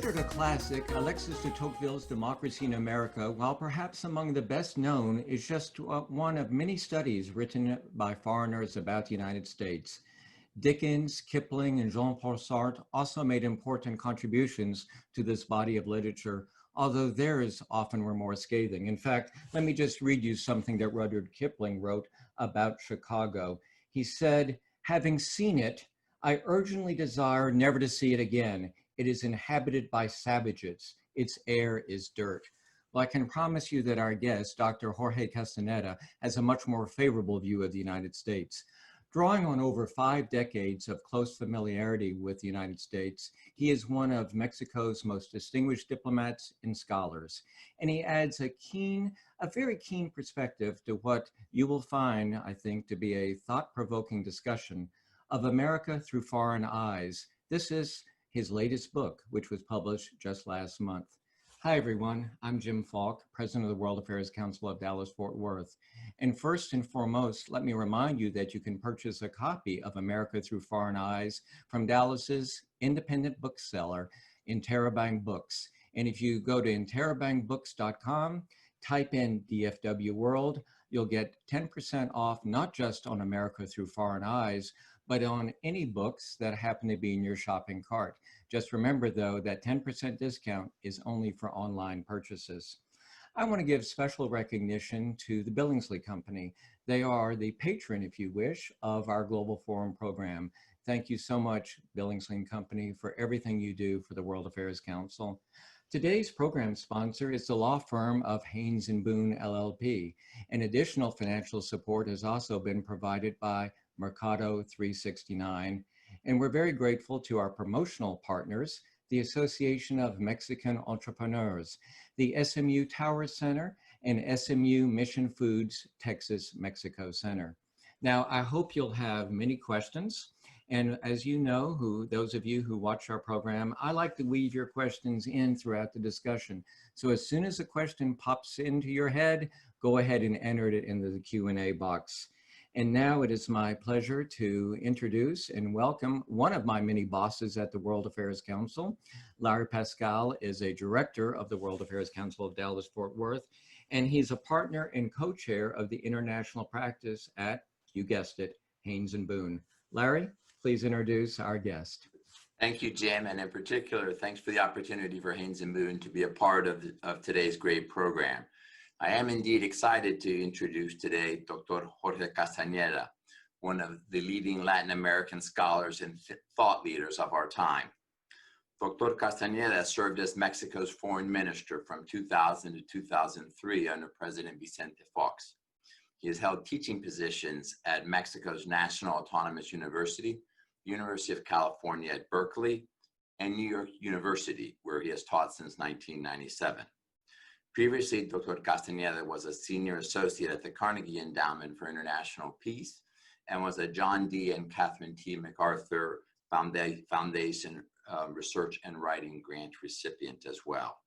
Considered a classic, Alexis de Tocqueville's Democracy in America, while perhaps among the best known, is just one of many studies written by foreigners about the United States. Dickens, Kipling, and Jean-Paul Sartre also made important contributions to this body of literature, although theirs often were more scathing. In fact, let me just read you something that Rudyard Kipling wrote about Chicago. He said, "Having seen it, I urgently desire never to see it again. It is inhabited by savages. Its air is dirt." Well, I can promise you that our guest, Dr. Jorge Castaneda, has a much more favorable view of the United States. Drawing on over 5 decades of close familiarity with the United States, he is one of Mexico's most distinguished diplomats and scholars. And he adds a very keen perspective to what you will find, I think, to be a thought-provoking discussion of America through foreign eyes. This is his latest book, which was published just last month. Hi, everyone. I'm Jim Falk, President of the World Affairs Council of Dallas-Fort Worth. And first and foremost, let me remind you that you can purchase a copy of America Through Foreign Eyes from Dallas's independent bookseller, Interabang Books. And if you go to interabangbooks.com, type in dfwworld, you'll get 10% off, not just on America Through Foreign Eyes, but on any books that happen to be in your shopping cart. Just remember, though, that 10% discount is only for online purchases. I want to give special recognition to the Billingsley Company. They are the patron, if you wish, of our Global Forum program. Thank you so much, Billingsley Company, for everything you do for the World Affairs Council. Today's program sponsor is the law firm of Haynes & Boone, LLP. And additional financial support has also been provided by Mercado 369. And we're very grateful to our promotional partners, the Association of Mexican Entrepreneurs, the SMU Tower Center, and SMU Mission Foods Texas Mexico Center. Now, I hope you'll have many questions. And as you know, those of you who watch our program, I like to weave your questions in throughout the discussion. So as soon as a question pops into your head, go ahead and enter it into the Q&A box. And now it is my pleasure to introduce and welcome one of my many bosses at the World Affairs Council. Larry Pascal is a director of the World Affairs Council of Dallas-Fort Worth, and he's a partner and co-chair of the international practice at, you guessed it, Haynes & Boone. Larry, please introduce our guest. Thank you, Jim, and in particular, thanks for the opportunity for Haynes & Boone to be a part of today's great program. I am indeed excited to introduce today Dr. Jorge Castañeda, one of the leading Latin American scholars and thought leaders of our time. Dr. Castañeda served as Mexico's foreign minister from 2000 to 2003 under President Vicente Fox. He has held teaching positions at Mexico's National Autonomous University, University of California at Berkeley, and New York University, where he has taught since 1997. Previously, Dr. Castañeda was a senior associate at the Carnegie Endowment for International Peace and was a John D. and Catherine T. MacArthur Foundation Research and Writing Grant recipient as well.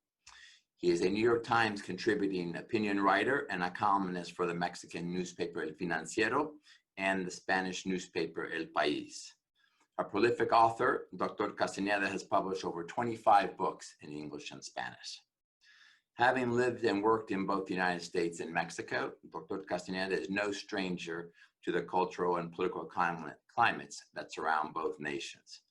He is a New York Times contributing opinion writer and a columnist for the Mexican newspaper El Financiero and the Spanish newspaper El País. A prolific author, Dr. Castañeda has published over 25 books in English and Spanish. Having lived and worked in both the United States and Mexico, Dr. Castañeda is no stranger to the cultural and political climates that surround both nations.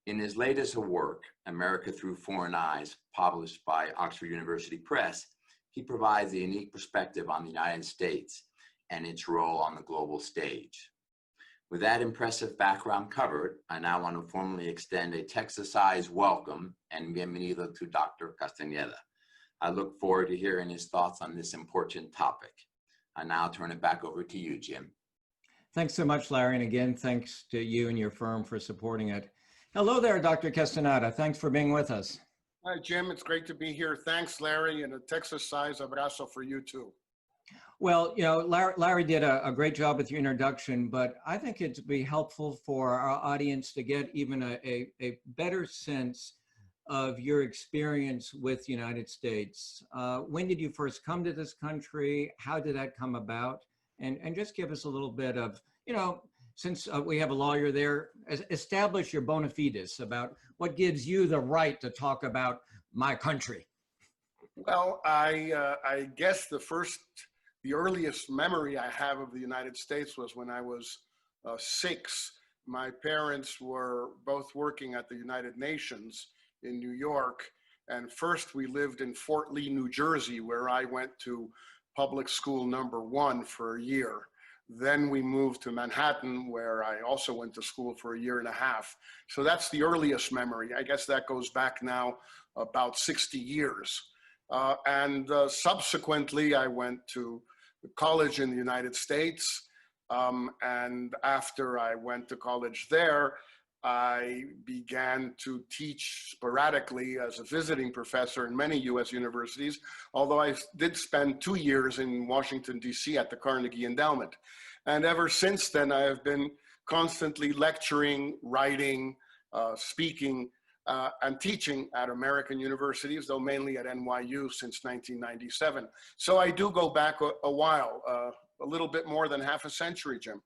In his latest work, America Through Foreign Eyes, published by Oxford University Press, he provides a unique perspective on the United States and its role on the global stage. With that impressive background covered, I now want to formally extend a Texas-sized welcome and bienvenido to Dr. Castañeda. I look forward to hearing his thoughts on this important topic. I now turn it back over to you, Jim. Thanks so much, Larry. And again, thanks to you and your firm for supporting it. Hello there, Dr. Castaneda. Thanks for being with us. Hi, Jim. It's great to be here. Thanks, Larry, and a Texas-sized abrazo for you, too. Well, you know, Larry did a great job with your introduction, but I think it'd be helpful for our audience to get even a better sense of your experience with the United States. When did you first come to this country? How did that come about? And just give us a little bit of, you know, since we have a lawyer there, establish your bona fides about what gives you the right to talk about my country. Well, I guess the earliest memory I have of the United States was when I was 6. My parents were both working at the United Nations in New York. And first we lived in Fort Lee, New Jersey, where I went to public school #1 for a year. Then we moved to Manhattan, where I also went to school for a year and a half. So that's the earliest memory. I guess that goes back now about 60 years. Subsequently, I went to college in the United States. And after I went to college there, I began to teach sporadically as a visiting professor in many US universities, although I did spend 2 years in Washington, DC at the Carnegie Endowment. And ever since then, I have been constantly lecturing, writing, speaking, and teaching at American universities, though mainly at NYU since 1997. So I do go back a while, a little bit more than half a century, Jim.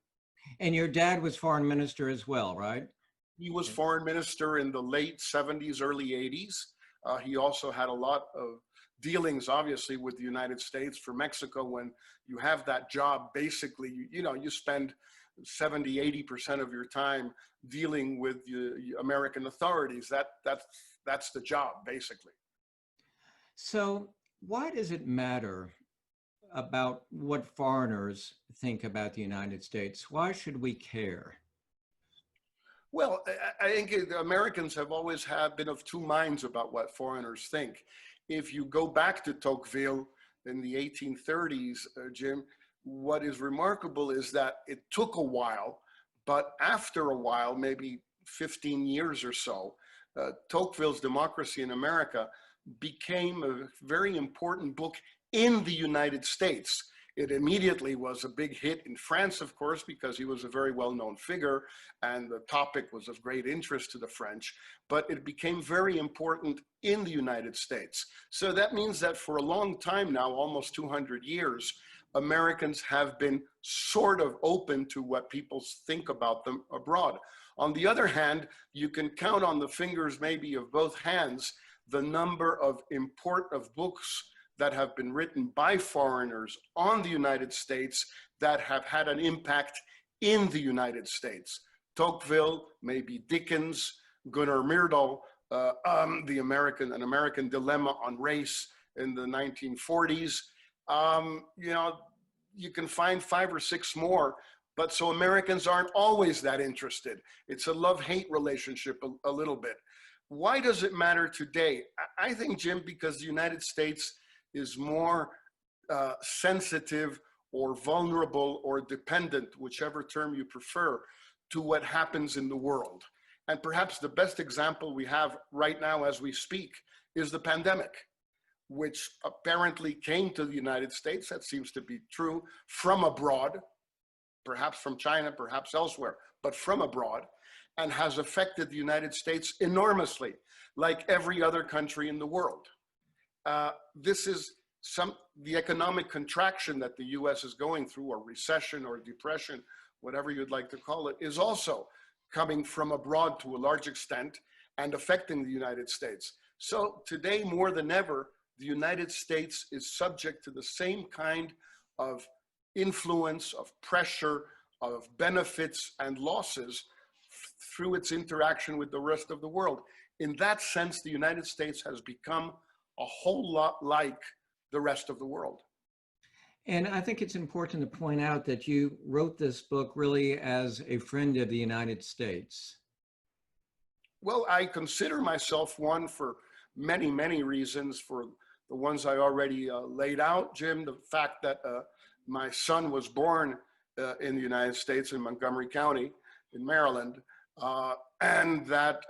And your dad was foreign minister as well, right? He was foreign minister in the late 70s, early 80s. He also had a lot of dealings, obviously, with the United States. For Mexico, when you have that job, basically, you spend 70, 80% of your time dealing with the American authorities. That's the job, basically. So why does it matter about what foreigners think about the United States? Why should we care? Well, I think Americans have always been of two minds about what foreigners think. If you go back to Tocqueville in the 1830s, Jim, what is remarkable is that it took a while, but after a while, maybe 15 years or so, Tocqueville's Democracy in America became a very important book in the United States. It immediately was a big hit in France, of course, because he was a very well-known figure and the topic was of great interest to the French, but it became very important in the United States. So that means that for a long time now, almost 200 years, Americans have been sort of open to what people think about them abroad. On the other hand, you can count on the fingers maybe of both hands the number of books that have been written by foreigners on the United States that have had an impact in the United States. Tocqueville, maybe Dickens, Gunnar Myrdal, an American Dilemma on Race in the 1940s. You can find 5 or 6 more, but so Americans aren't always that interested. It's a love-hate relationship a little bit. Why does it matter today? I think, Jim, because the United States is more sensitive or vulnerable or dependent, whichever term you prefer, to what happens in the world. And perhaps the best example we have right now as we speak is the pandemic, which apparently came to the United States, that seems to be true, from abroad, perhaps from China, perhaps elsewhere, but from abroad, and has affected the United States enormously, like every other country in the world. This is the economic contraction that the US is going through, or recession or depression, whatever you'd like to call it, is also coming from abroad to a large extent and affecting the United States. So today, more than ever, the United States is subject to the same kind of influence, of pressure, of benefits and losses through its interaction with the rest of the world. In that sense, the United States has become a whole lot like the rest of the world. And I think it's important to point out that you wrote this book really as a friend of the United States. Well, I consider myself one for many, many reasons. For the ones I already laid out, Jim, the fact that my son was born in the United States in Montgomery County in Maryland, and that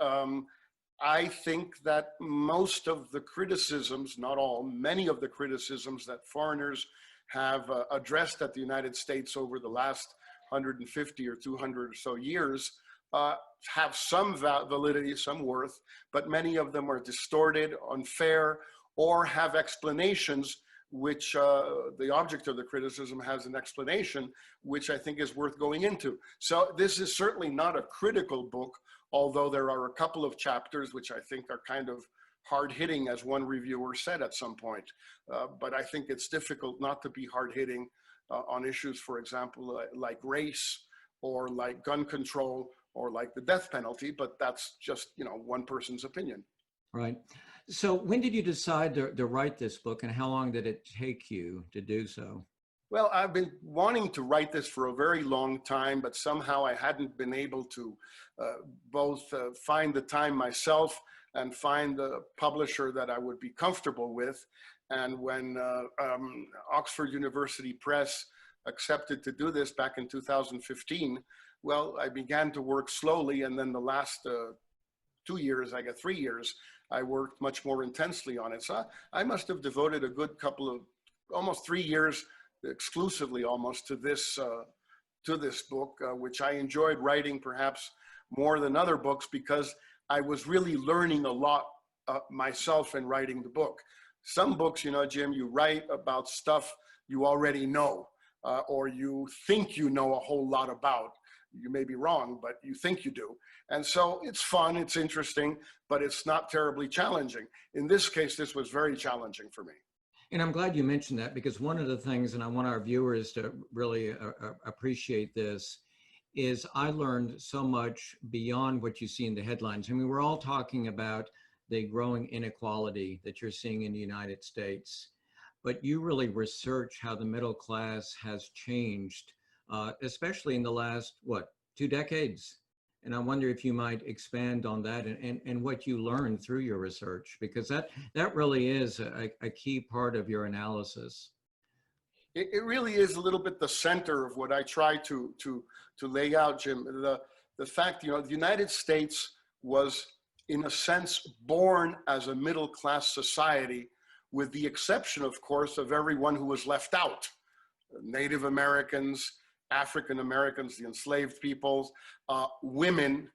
I think that most of the criticisms, not all, many of the criticisms that foreigners have addressed at the United States over the last 150 or 200 or so years have some validity, some worth, but many of them are distorted, unfair, or have explanations which the object of the criticism has an explanation, which I think is worth going into. So this is certainly not a critical book, although there are a couple of chapters which I think are kind of hard-hitting, as one reviewer said at some point. But I think it's difficult not to be hard-hitting on issues, for example, like race, or like gun control, or like the death penalty, but that's just, you know, one person's opinion. Right. So when did you decide to write this book, and how long did it take you to do so? Well, I've been wanting to write this for a very long time, but somehow I hadn't been able to both find the time myself and find the publisher that I would be comfortable with. And when Oxford University Press accepted to do this back in 2015, well, I began to work slowly, and then the last 2 years, 3 years, I worked much more intensely on it. So I must have devoted a good couple of, almost 3 years, exclusively almost to this book, which I enjoyed writing perhaps more than other books, because I was really learning a lot myself in writing the book. Some books, you know, Jim, you write about stuff you already know, or you think you know a whole lot about. You may be wrong, but you think you do. And so it's fun, it's interesting, but it's not terribly challenging. In this case, this was very challenging for me. And I'm glad you mentioned that, because one of the things, and I want our viewers to really appreciate this, is I learned so much beyond what you see in the headlines. I mean, we're all talking about the growing inequality that you're seeing in the United States, but you really research how the middle class has changed, especially in the last, 2 decades. And I wonder if you might expand on that and what you learned through your research, because that really is a key part of your analysis. It really is a little bit the center of what I try to lay out, Jim. The fact, you know, the United States was, in a sense, born as a middle-class society, with the exception, of course, of everyone who was left out. Native Americans, African Americans, the enslaved peoples, women,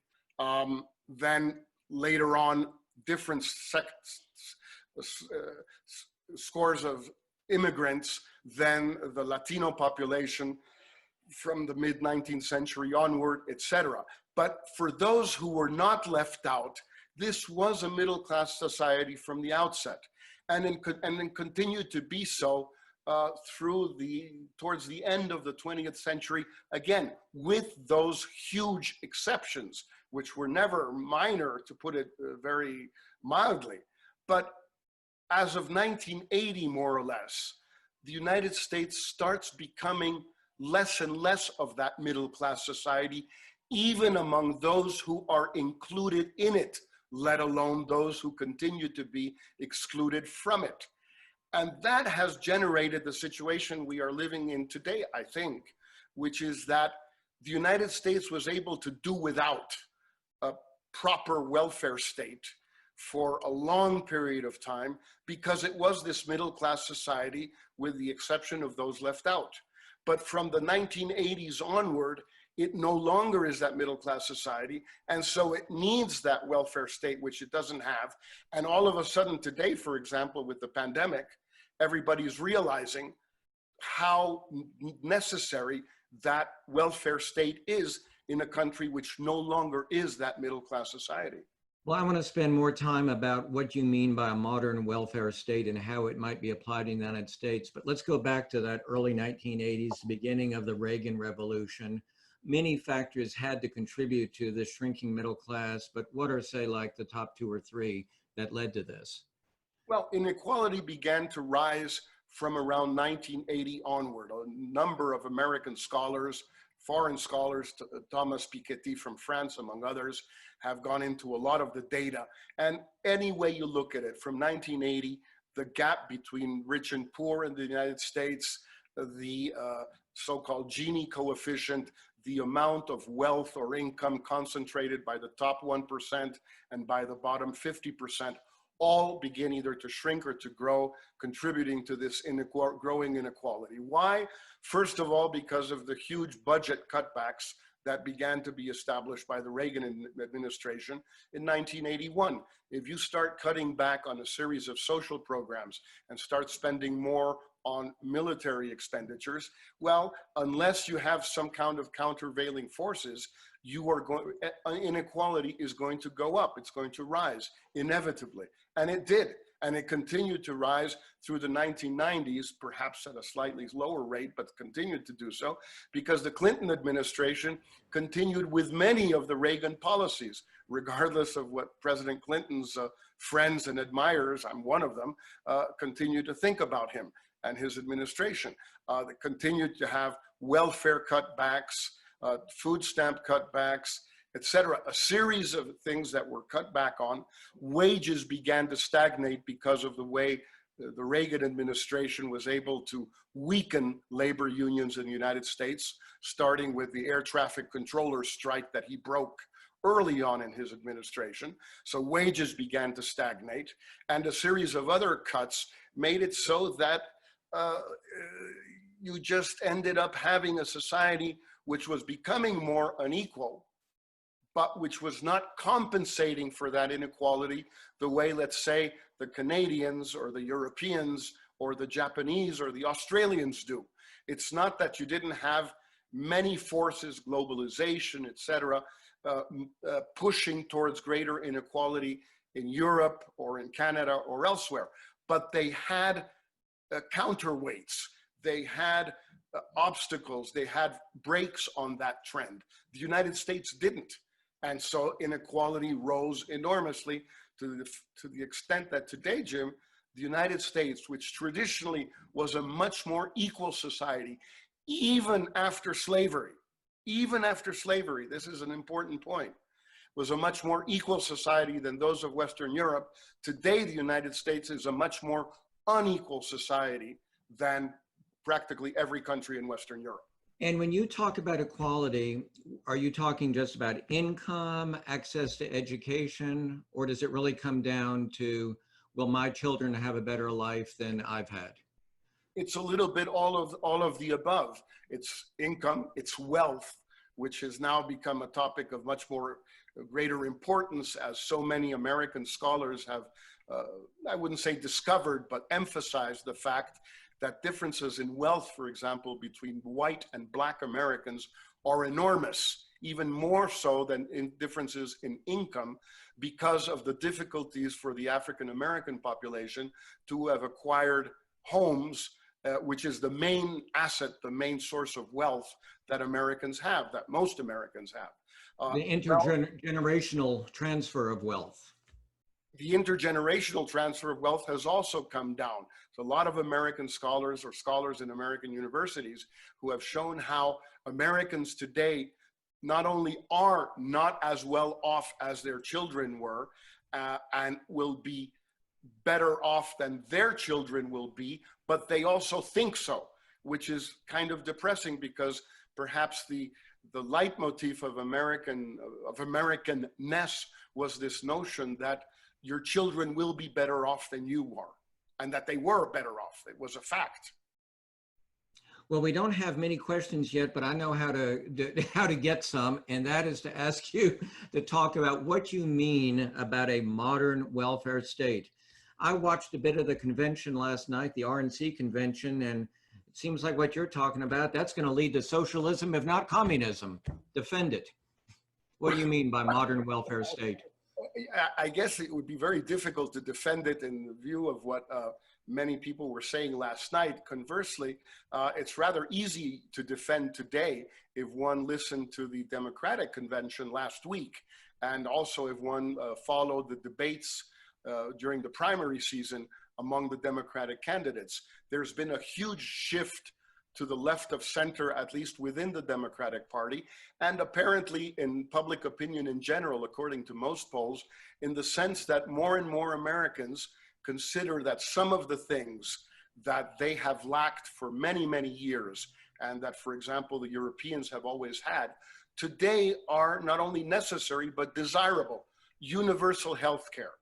then later on, different scores of immigrants, then the Latino population from the mid-19th century onward, etc. But for those who were not left out, this was a middle-class society from the outset, and then continued to be so towards the end of the 20th century, again, with those huge exceptions, which were never minor, to put it very mildly. But as of 1980, more or less, the United States starts becoming less and less of that middle-class society, even among those who are included in it, let alone those who continue to be excluded from it. And that has generated the situation we are living in today, I think, which is that the United States was able to do without a proper welfare state for a long period of time, because it was this middle-class society, with the exception of those left out. But from the 1980s onward, it no longer is that middle-class society, and so it needs that welfare state, which it doesn't have. And all of a sudden today, for example, with the pandemic, everybody's realizing how necessary that welfare state is in a country which no longer is that middle-class society. Well, I want to spend more time about what you mean by a modern welfare state and how it might be applied in the United States. But let's go back to that early 1980s, beginning of the Reagan Revolution. Many factors had to contribute to the shrinking middle class, but what are, say, like the top 2 or 3 that led to this? Well, inequality began to rise from around 1980 onward. A number of American scholars, foreign scholars, Thomas Piketty from France, among others, have gone into a lot of the data. And any way you look at it, from 1980, the gap between rich and poor in the United States, the so-called Gini coefficient, the amount of wealth or income concentrated by the top 1% and by the bottom 50%, all begin either to shrink or to grow, contributing to this growing inequality. Why? First of all, because of the huge budget cutbacks that began to be established by the Reagan administration in 1981. If you start cutting back on a series of social programs and start spending more on military expenditures, well, unless you have some kind of countervailing forces, inequality is going to go up. It's going to rise inevitably. And it did. And it continued to rise through the 1990s, perhaps at a slightly lower rate, but continued to do so because the Clinton administration continued with many of the Reagan policies, regardless of what President Clinton's friends and admirers, I'm one of them, continue to think about him and his administration. They continued to have welfare cutbacks, food stamp cutbacks, etc. A series of things that were cut back on. Wages began to stagnate because of the way the Reagan administration was able to weaken labor unions in the United States, starting with the air traffic controller strike that he broke early on in his administration. So wages began to stagnate, and a series of other cuts made it so that you just ended up having a society which was becoming more unequal, but which was not compensating for that inequality the way, let's say, the Canadians or the Europeans or the Japanese or the Australians do. It's not that you didn't have many forces, globalization, etc., pushing towards greater inequality in Europe or in Canada or elsewhere, but they had counterweights. They had obstacles. They had brakes on that trend. The United States didn't. And so inequality rose enormously to the extent that today, Jim, the United States, which traditionally was a much more equal society, even after slavery, this is an important point, was a much more equal society than those of Western Europe. Today, the United States is a much more unequal society than practically every country in Western Europe. And when you talk about equality, are you talking just about income, access to education, or does it really come down to, will my children have a better life than I've had? It's a little bit all of the above. It's income, it's wealth, which has now become a topic of much more greater importance as so many American scholars have, I wouldn't say discovered, but emphasized the fact that differences in wealth, for example, between white and black Americans are enormous, even more so than in differences in income, because of the difficulties for the African American population to have acquired homes, which is the main asset, the main source of wealth that Americans have, that most Americans have. The intergenerational transfer of wealth. The intergenerational transfer of wealth has also come down. So a lot of American scholars or scholars in American universities who have shown how Americans today not only are not as well off as their children were and will be better off than their children will be, but they also think so, which is kind of depressing because perhaps the leitmotif of Americanness was this notion that your children will be better off than you are, and that they were better off. It was a fact. Well, we don't have many questions yet, but I know how to get some, and that is to ask you to talk about what you mean about a modern welfare state. I watched a bit of the convention last night, the RNC convention, and it seems like what you're talking about, that's going to lead to socialism, if not communism. Defend it. What do you mean by modern welfare state? I guess it would be very difficult to defend it in the view of what many people were saying last night. Conversely, it's rather easy to defend today if one listened to the Democratic convention last week, and also if one followed the debates during the primary season among the Democratic candidates. There's been a huge shift to the left of center, at least within the Democratic Party, and apparently in public opinion in general, according to most polls, in the sense that more and more Americans consider that some of the things that they have lacked for many, many years, and that, for example, the Europeans have always had, today are not only necessary, but desirable. Universal health care.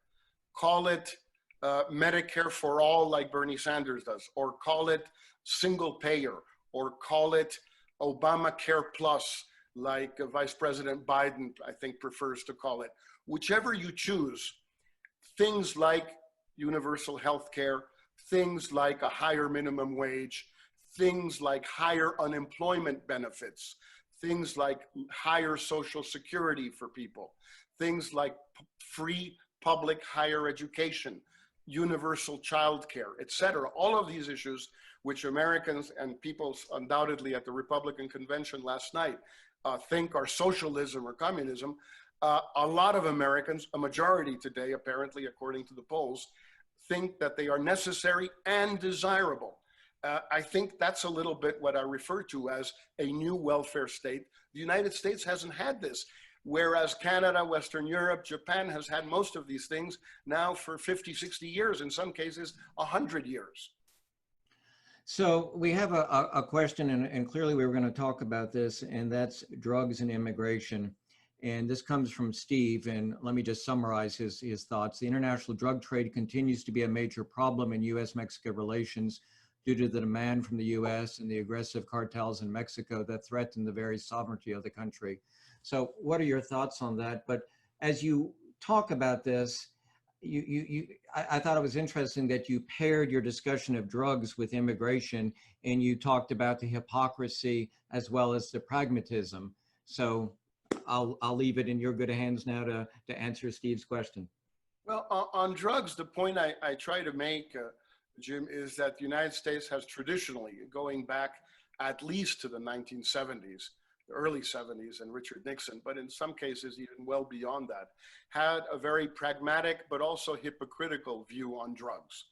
Call it Medicare for all like Bernie Sanders does, or call it single payer, or call it Obamacare Plus, like Vice President Biden, I think, prefers to call it. Whichever you choose, things like universal health care, things like a higher minimum wage, things like higher unemployment benefits, things like higher social security for people, things like free public higher education, universal child care, et cetera. All of these issues, which Americans and people undoubtedly at the Republican convention last night think are socialism or communism, a lot of Americans, a majority today, apparently, according to the polls, think that they are necessary and desirable. I think that's a little bit what I refer to as a new welfare state. The United States hasn't had this, whereas Canada, Western Europe, Japan has had most of these things now for 50, 60 years, in some cases, 100 years. So we have a question, and clearly we were going to talk about this, and that's drugs and immigration. And this comes from Steve, and let me just summarize his thoughts. The international drug trade continues to be a major problem in U.S.-Mexico relations due to the demand from the U.S. and the aggressive cartels in Mexico that threaten the very sovereignty of the country. So what are your thoughts on that? But as you talk about this, I thought it was interesting that you paired your discussion of drugs with immigration, and you talked about the hypocrisy as well as the pragmatism. So I'll leave it in your good hands now to answer Steve's question. Well, on drugs, the point I try to make, Jim, is that the United States has traditionally, going back at least to the 1970s, the early 70s and Richard Nixon, but in some cases even well beyond that, had a very pragmatic but also hypocritical view on drugs.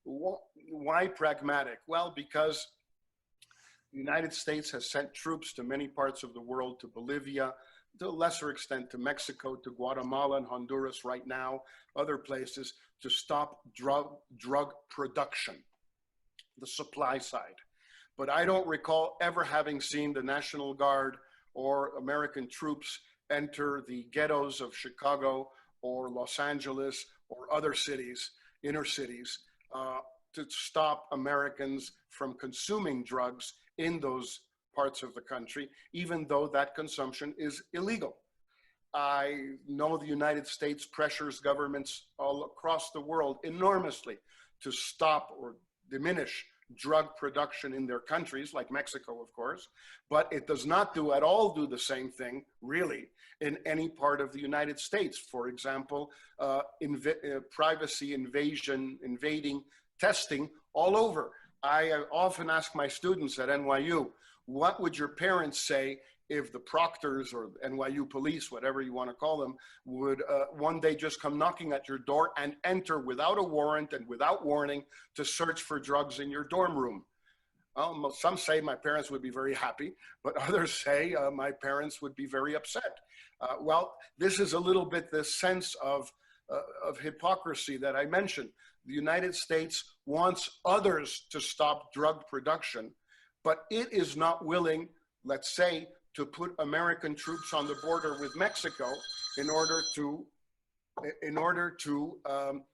Why pragmatic? Well, because the United States has sent troops to many parts of the world, to Bolivia, to a lesser extent to Mexico, to Guatemala and Honduras right now, other places, to stop drug production, the supply side. But I don't recall ever having seen the National Guard or American troops enter the ghettos of Chicago or Los Angeles or other cities, inner cities, to stop Americans from consuming drugs in those parts of the country, even though that consumption is illegal. I know the United States pressures governments all across the world enormously to stop or diminish drug production in their countries, like Mexico, of course, but it does not at all do the same thing, really, in any part of the United States. For example, privacy invading testing all over. I often ask my students at NYU, what would your parents say if the proctors or NYU police, whatever you want to call them, would one day just come knocking at your door and enter without a warrant and without warning to search for drugs in your dorm room? Some say my parents would be very happy, but others say my parents would be very upset. Well, this is a little bit this sense of hypocrisy that I mentioned. The United States wants others to stop drug production, but it is not willing, let's say, to put American troops on the border with Mexico in order to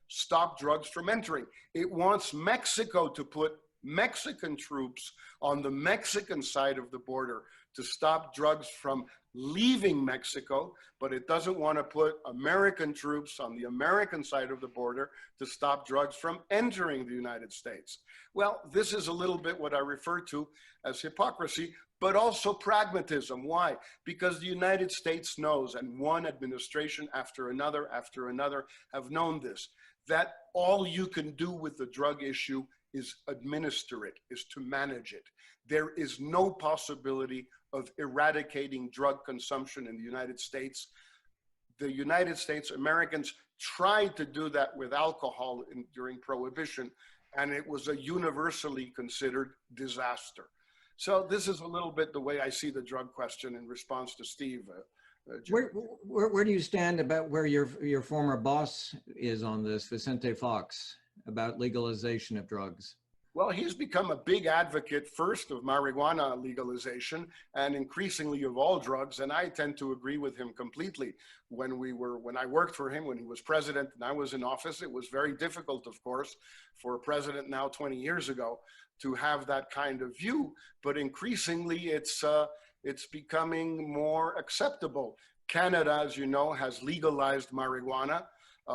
stop drugs from entering. It wants Mexico to put Mexican troops on the Mexican side of the border to stop drugs from leaving Mexico, but it doesn't want to put American troops on the American side of the border to stop drugs from entering the United States. Well, this is a little bit what I refer to as hypocrisy, but also pragmatism. Why? Because the United States knows, and one administration after another have known this, that all you can do with the drug issue is administer it, is to manage it. There is no possibility of eradicating drug consumption in the United States. The United States, Americans tried to do that with alcohol during Prohibition, and it was a universally considered disaster. So this is a little bit the way I see the drug question in response to Steve. Where do you stand about where your former boss is on this, Vicente Fox, about legalization of drugs? Well, he's become a big advocate first of marijuana legalization and increasingly of all drugs. And I tend to agree with him completely. When I worked for him, when he was president and I was in office, it was very difficult, of course, for a president now 20 years ago to have that kind of view. But increasingly, it's becoming more acceptable. Canada, as you know, has legalized marijuana.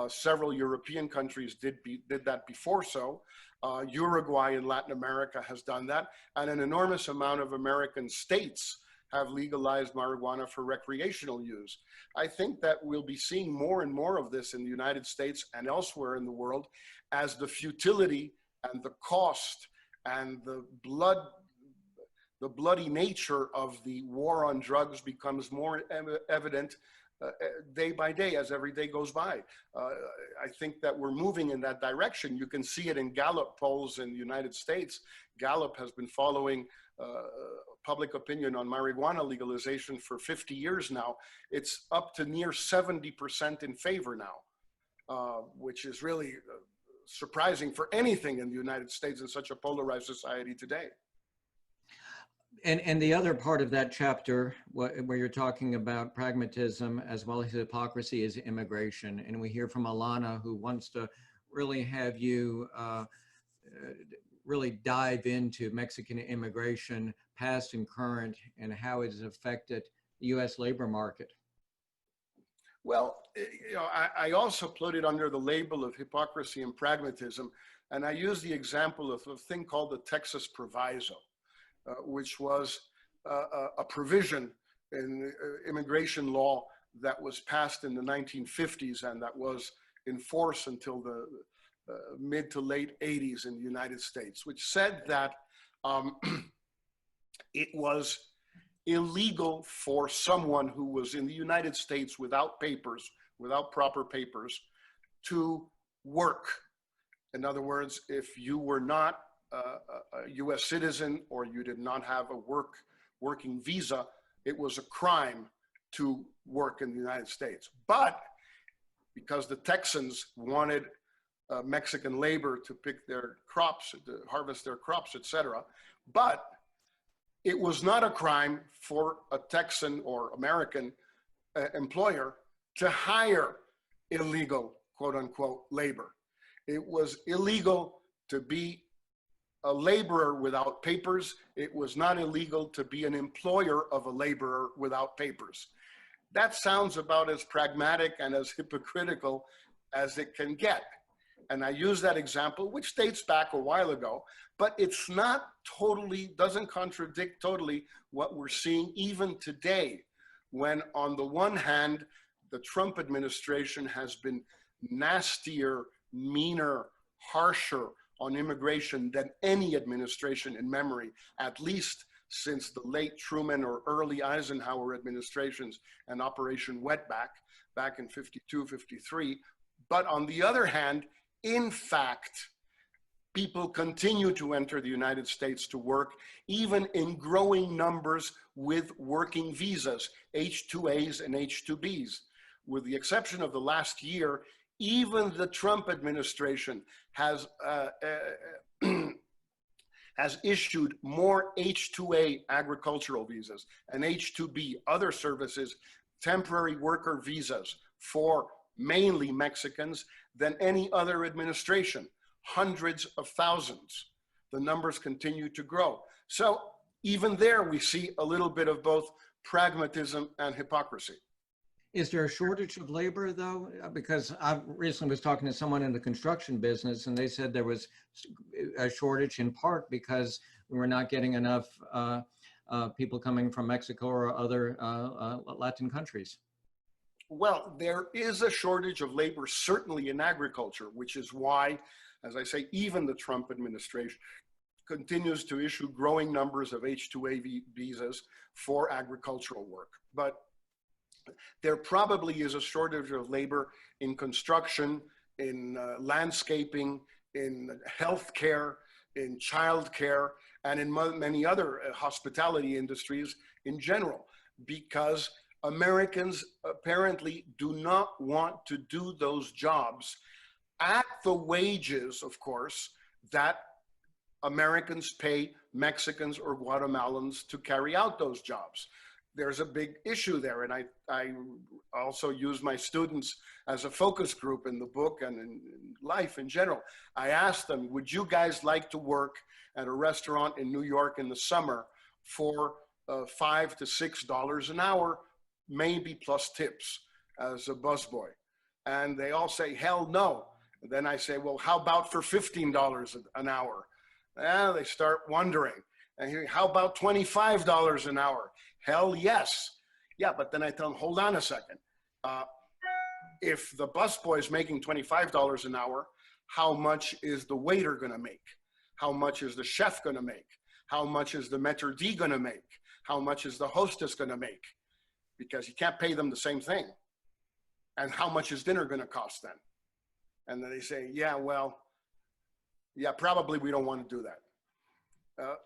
Several European countries did that before so. Uruguay in Latin America has done that, and an enormous amount of American states have legalized marijuana for recreational use. I think that we'll be seeing more and more of this in the United States and elsewhere in the world as the futility and the cost and the bloody nature of the war on drugs becomes more evident day by day as every day goes by. I think that we're moving in that direction. You can see it in Gallup polls in the United States. Gallup has been following public opinion on marijuana legalization for 50 years now. It's up to near 70% in favor now, which is really surprising for anything in the United States in such a polarized society today. And the other part of that chapter, where you're talking about pragmatism as well as hypocrisy, is immigration. And we hear from Alana, who wants to really have you really dive into Mexican immigration, past and current, and how it has affected the U.S. labor market. Well, you know, I also put it under the label of hypocrisy and pragmatism. And I use the example of a thing called the Texas Proviso. Which was a provision in immigration law that was passed in the 1950s and that was in force until the mid to late 80s in the United States, which said that it was illegal for someone who was in the United States without papers, without proper papers, to work. In other words, if you were not a U.S. citizen or you did not have a working visa, it was a crime to work in the United States. But because the Texans wanted Mexican labor to pick their crops, to harvest their crops, etc., but it was not a crime for a Texan or American employer to hire illegal, quote unquote, labor. It was illegal to be a laborer without papers. It was not illegal to be an employer of a laborer without papers. That sounds about as pragmatic and as hypocritical as it can get. And I use that example, which dates back a while ago, but it's not totally, doesn't contradict totally what we're seeing even today, when on the one hand, the Trump administration has been nastier, meaner, harsher on immigration than any administration in memory, at least since the late Truman or early Eisenhower administrations and Operation Wetback back in 52, 53. But on the other hand, in fact, people continue to enter the United States to work, even in growing numbers with working visas, H-2As and H-2Bs. With the exception of the last year, even the Trump administration has issued more H-2A agricultural visas and H-2B, other services, temporary worker visas for mainly Mexicans than any other administration, hundreds of thousands. The numbers continue to grow. So even there, we see a little bit of both pragmatism and hypocrisy. Is there a shortage of labor, though? Because I recently was talking to someone in the construction business, and they said there was a shortage in part because we were not getting enough people coming from Mexico or other Latin countries. Well, there is a shortage of labor, certainly in agriculture, which is why, as I say, even the Trump administration continues to issue growing numbers of H-2A visas for agricultural work. But there probably is a shortage of labor in construction, in landscaping, in healthcare, in childcare, and in many other hospitality industries in general, because Americans apparently do not want to do those jobs at the wages, of course, that Americans pay Mexicans or Guatemalans to carry out those jobs. There's a big issue there. And I also use my students as a focus group in the book and in life in general. I asked them, would you guys like to work at a restaurant in New York in the summer for $5 to $6 an hour, maybe plus tips as a busboy? And they all say, hell no. And then I say, well, how about for $15 an hour? And they start wondering. And how about $25 an hour? Hell yes. Yeah, but then I tell them, hold on a second. If the busboy is making $25 an hour, how much is the waiter gonna make? How much is the chef gonna make? How much is the maître d' gonna make? How much is the hostess gonna make? Because you can't pay them the same thing. And how much is dinner gonna cost then? And then they say, yeah, well, yeah, probably we don't want to do that.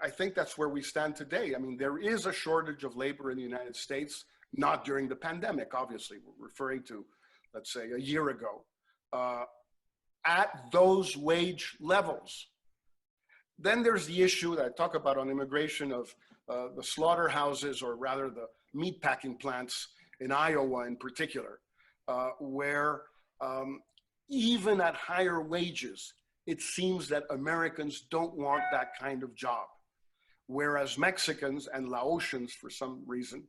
I think that's where we stand today. I mean, there is a shortage of labor in the United States, not during the pandemic, obviously. We're referring to, let's say, a year ago, at those wage levels. Then there's the issue that I talk about on immigration of the slaughterhouses, or rather the meatpacking plants in Iowa in particular, where even at higher wages, it seems that Americans don't want that kind of job, whereas Mexicans and Laotians, for some reason,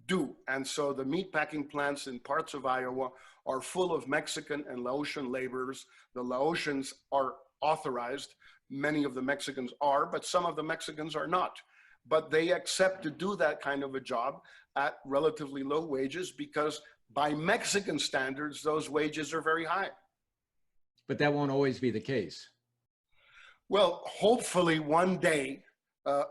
do. And so the meatpacking plants in parts of Iowa are full of Mexican and Laotian laborers. The Laotians are authorized. Many of the Mexicans are, but some of the Mexicans are not. But they accept to do that kind of a job at relatively low wages because by Mexican standards, those wages are very high. But that won't always be the case. Well, hopefully one day,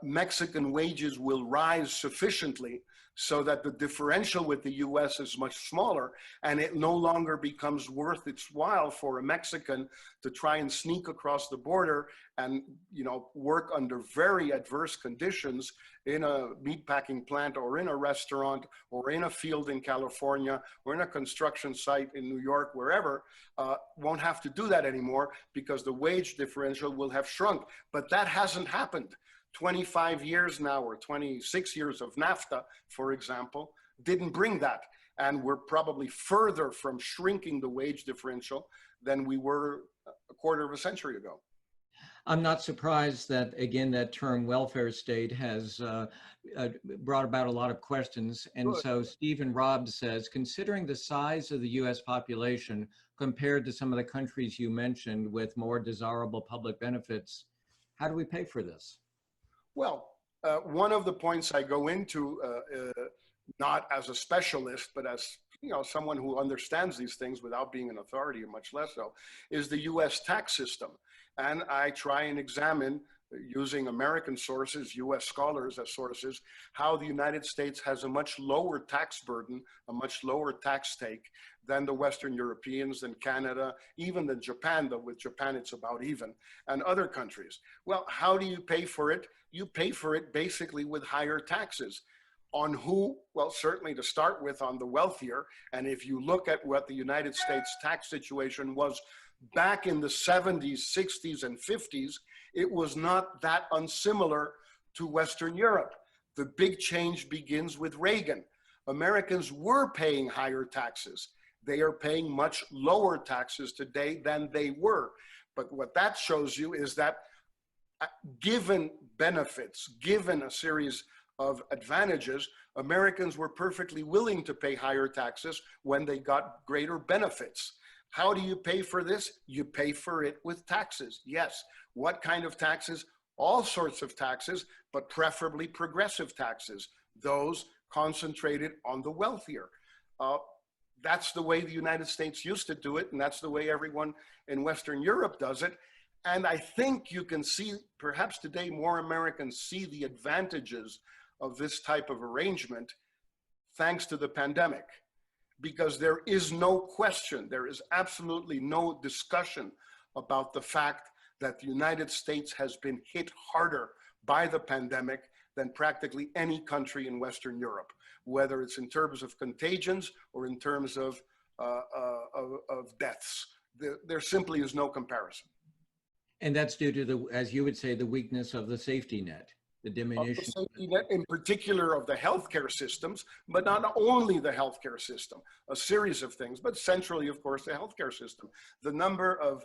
Mexican wages will rise sufficiently so that the differential with the US is much smaller, and it no longer becomes worth its while for a Mexican to try and sneak across the border and, you know, work under very adverse conditions in a meatpacking plant or in a restaurant or in a field in California or in a construction site in New York, wherever, won't have to do that anymore because the wage differential will have shrunk. But that hasn't happened. 25 years now, or 26 years of NAFTA, for example, didn't bring that. And we're probably further from shrinking the wage differential than we were a quarter of a century ago. I'm not surprised that, again, that term welfare state has brought about a lot of questions. And Good. so Stephen Robb says, considering the size of the US population compared to some of the countries you mentioned with more desirable public benefits, how do we pay for this? Well, one of the points I go into, not as a specialist, but as, you know, someone who understands these things without being an authority, or much less so, is the US tax system. And I try and examine, using American sources, US scholars as sources, how the United States has a much lower tax burden, a much lower tax take than the Western Europeans, than Canada, even than Japan, though with Japan it's about even, and other countries. Well, how do you pay for it? You pay for it basically with higher taxes. On who? Well, certainly to start with, on the wealthier. And if you look at what the United States tax situation was back in the 70s, 60s, and 50s, it was not that unsimilar to Western Europe. The big change begins with Reagan. Americans were paying higher taxes. They are paying much lower taxes today than they were. But what that shows you is that given benefits, given a series of advantages, Americans were perfectly willing to pay higher taxes when they got greater benefits. How do you pay for this? You pay for it with taxes. Yes. What kind of taxes? All sorts of taxes, but preferably progressive taxes, those concentrated on the wealthier. That's the way the United States used to do it, and that's the way everyone in Western Europe does it. And I think you can see, perhaps today, more Americans see the advantages of this type of arrangement thanks to the pandemic, because there is no question, there is absolutely no discussion about the fact that the United States has been hit harder by the pandemic than practically any country in Western Europe, whether it's in terms of contagions or in terms of deaths. There simply is no comparison. And that's due to the, as you would say, the weakness of the safety net, the Of the diminution. safety net, in particular of the healthcare systems, but not only the healthcare system, a series of things, but centrally, of course, the healthcare system. The number of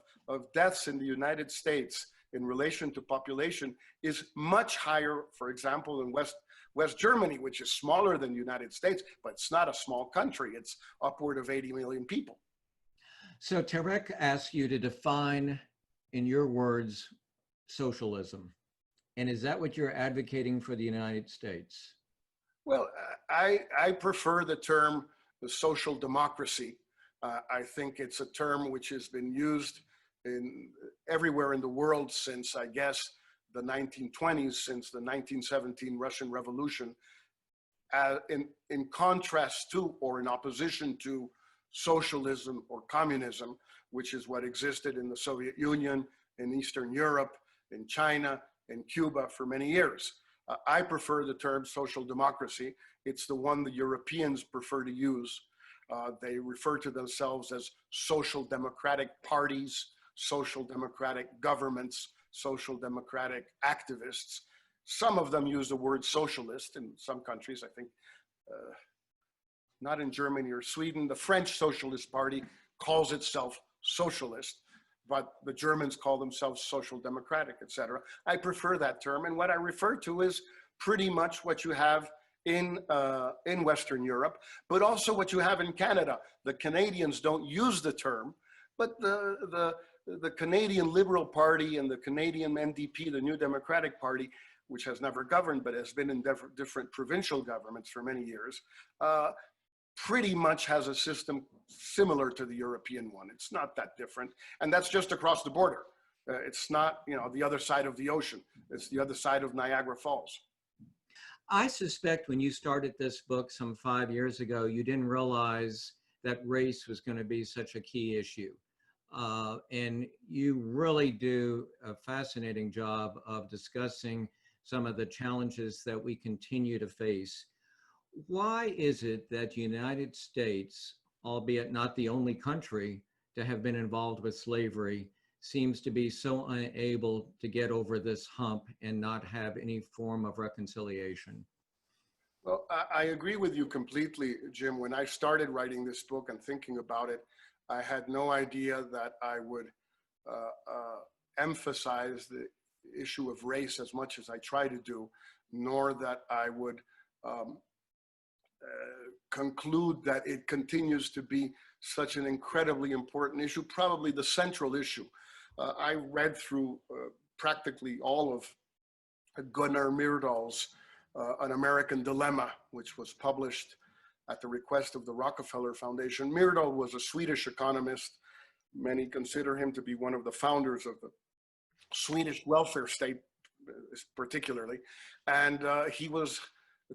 deaths in the United States in relation to population is much higher, for example, in West Germany, which is smaller than the United States, but it's not a small country. It's upward of 80 million people. So Tarek asks you to define, in your words, socialism. And is that what you're advocating for the United States? Well, I prefer the term the social democracy. I think it's a term which has been used everywhere in the world since, I guess, the 1920s, since the 1917 Russian Revolution, in contrast to or in opposition to socialism or communism, which is what existed in the Soviet Union, in Eastern Europe, in China, in Cuba for many years. I prefer the term social democracy. It's the one the Europeans prefer to use. They refer to themselves as social democratic parties, social democratic governments, social democratic activists. Some of them use the word socialist in some countries, I think, not in Germany or Sweden. The French Socialist Party calls itself socialist, but the Germans call themselves social democratic, etc. I prefer that term, and what I refer to is pretty much what you have in Western Europe, but also what you have in Canada. The Canadians don't use the term, but the Canadian Liberal Party and the Canadian NDP, the New Democratic Party, which has never governed but has been in different provincial governments for many years, pretty much has a system similar to the European one. It's not that different, and that's just across the border. It's not, you know, the other side of the ocean. It's the other side of Niagara Falls. I suspect when you started this book some 5 years ago, you didn't realize that race was going to be such a key issue. And you really do a fascinating job of discussing some of the challenges that we continue to face. Why is it that the United States, albeit not the only country to have been involved with slavery, seems to be so unable to get over this hump and not have any form of reconciliation? Well, I agree with you completely, Jim. When I started writing this book and thinking about it, I had no idea that I would emphasize the issue of race as much as I try to do, nor that I would conclude that it continues to be such an incredibly important issue, probably the central issue. I read through practically all of Gunnar Myrdal's An American Dilemma, which was published at the request of the Rockefeller Foundation. Myrdal was a Swedish economist. Many consider him to be one of the founders of the Swedish welfare state, particularly. And he was